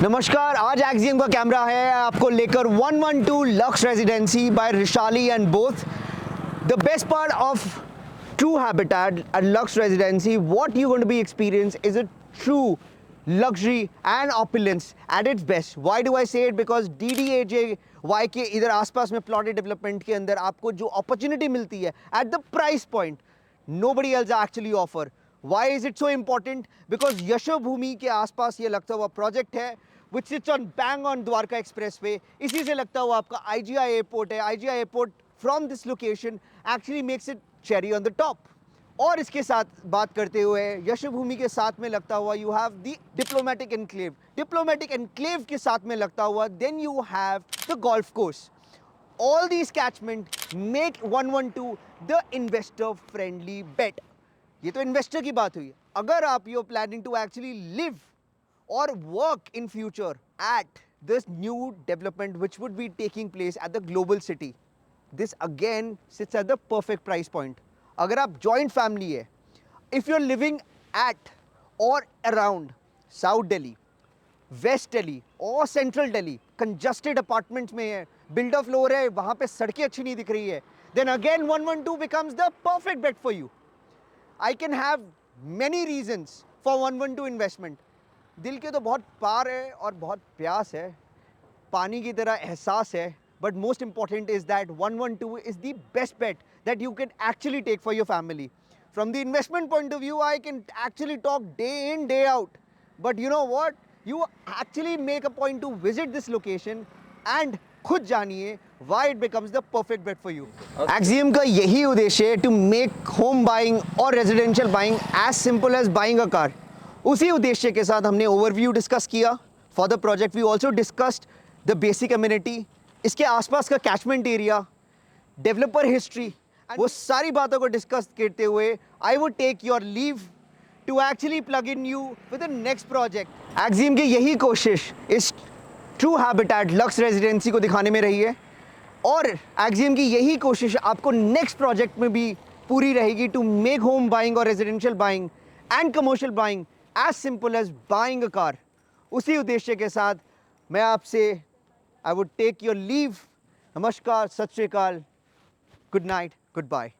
नमस्कार, आज एक्सियम का कैमरा है आपको लेकर 112 Lux residency by Rishali and both the best part of true habitat at Lux Residency. What you're going to be experiencing is a true luxury and opulence at its best. Why do I say it? Because DDAJY के इधर आसपास में plotted development के अंदर आपको जो opportunity मिलती है at the price point nobody else actually offer. Why is it so important? Because Yashobhoomi के आसपास ये लगता हुआ प्रोजेक्ट है which sits on bang on Dwarka expressway. इसी से लगता हुआ आपका IGI एयरपोर्ट है. IGI airport from this location actually makes it cherry on the top. और इसके साथ बात करते हुए यशोभूमि के साथ में लगता हुआ you have the diplomatic enclave. Diplomatic enclave के साथ में लगता हुआ then you have the golf course. All these catchment make 112 the investor friendly bet. ये तो इन्वेस्टर की बात हुई. अगर आप you're planning to actually live or work in future at this new development which would be taking place at the global city, this again sits at the perfect price point. अगर आप joint family है, if you're living at or around South Delhi, West Delhi or Central Delhi, congested apartments में है, builder floor है, वहाँ पे सड़कें अच्छी नहीं दिख रही है, then again 112 becomes the perfect bet for you. I can have many reasons for 112 investment. दिल के तो बहुत पार है और बहुत प्यास है, पानी की तरह एहसास है. But most important is that 112 is the best bet that you can actually take for your family. From the investment point of view, I can actually talk day in, day out. But you know what? You actually make a point to visit this location and खुद जानिए why it becomes the perfect bet for you. Axiom का यही उद्देश्य है to make home buying और residential buying as simple as buying a car. उसी उद्देश्य के साथ हमने overview डिस्कस किया. For the project we also discussed the basic amenity, इसके आसपास का कैचमेंट एरिया, डेवलपर हिस्ट्री, वो सारी बातों को डिस्कस करते हुए I would take your leave to actually plug in you with the next project. Axiom की यही कोशिश इस ट्रू हैबिटेट लक्स रेजिडेंसी को दिखाने में रही है और एक्सियम की यही कोशिश आपको नेक्स्ट प्रोजेक्ट में भी पूरी रहेगी टू मेक होम बाइंग और residential buying and commercial buying as simple as buying a car. उसी उद्देश्य के साथ मैं आपसे I would take your leave. Namaskar, Sat Sri Akal. Good night, goodbye.